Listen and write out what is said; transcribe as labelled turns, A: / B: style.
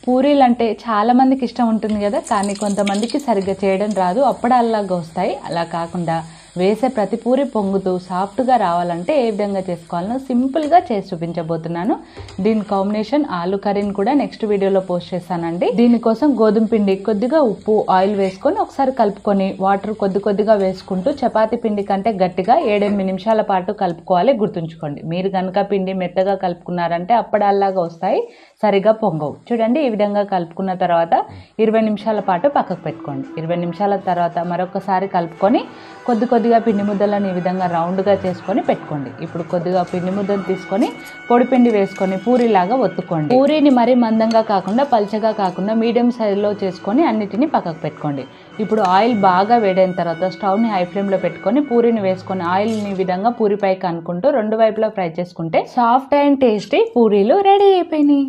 A: పూరీలు అంటే చాలా మందికి ఇష్టం ఉంటుంది కదా, కానీ కొంతమందికి సరిగ్గా చేయడం రాదు, అప్పడాల్లాగా వస్తాయి. అలా కాకుండా వేసే ప్రతి పూరి పొంగుతూ సాఫ్ట్గా రావాలంటే ఏ విధంగా చేసుకోవాలో సింపుల్గా చేసి చూపించబోతున్నాను. దీని కాంబినేషన్ ఆలు కర్రీని కూడా నెక్స్ట్ వీడియోలో పోస్ట్ చేస్తానండి. దీనికోసం గోధుమ పిండి, కొద్దిగా ఉప్పు, ఆయిల్ వేసుకొని ఒకసారి కలుపుకొని వాటర్ కొద్దిగా వేసుకుంటూ చపాతీ పిండి కంటే గట్టిగా 7-8 నిమిషాల పాటు కలుపుకోవాలి. గుర్తుంచుకోండి, మీరు కనుక పిండి మెత్తగా కలుపుకున్నారంటే అప్పడాల్లాగా వస్తాయి, సరిగా పొంగవు. చూడండి, ఈ విధంగా కలుపుకున్న తర్వాత 20 నిమిషాల పాటు పక్కకు పెట్టుకోండి. 20 నిమిషాల తర్వాత మరొకసారి కలుపుకొని కొద్దిగా పిండి ముద్దలను ఈ విధంగా రౌండ్గా చేసుకొని పెట్టుకోండి. ఇప్పుడు కొద్దిగా పిండి ముద్దను తీసుకొని పొడి పిండి వేసుకొని పూరీలాగా ఒత్తుకోండి. పూరీని మరీ మందంగా కాకుండా పల్చగా కాకుండా మీడియం సైజులో చేసుకొని అన్నిటిని పక్కకు పెట్టుకోండి. ఇప్పుడు ఆయిల్ బాగా వేడైన తర్వాత స్టవ్ని హై ఫ్లేమ్లో పెట్టుకొని పూరీని వేసుకొని ఆయిల్ని ఈ విధంగా పూరి పైకి అనుకుంటూ 2 వైపులా ఫ్రై చేసుకుంటే సాఫ్ట్ అండ్ టేస్టీ పూరీలు రెడీ అయిపోయినాయి.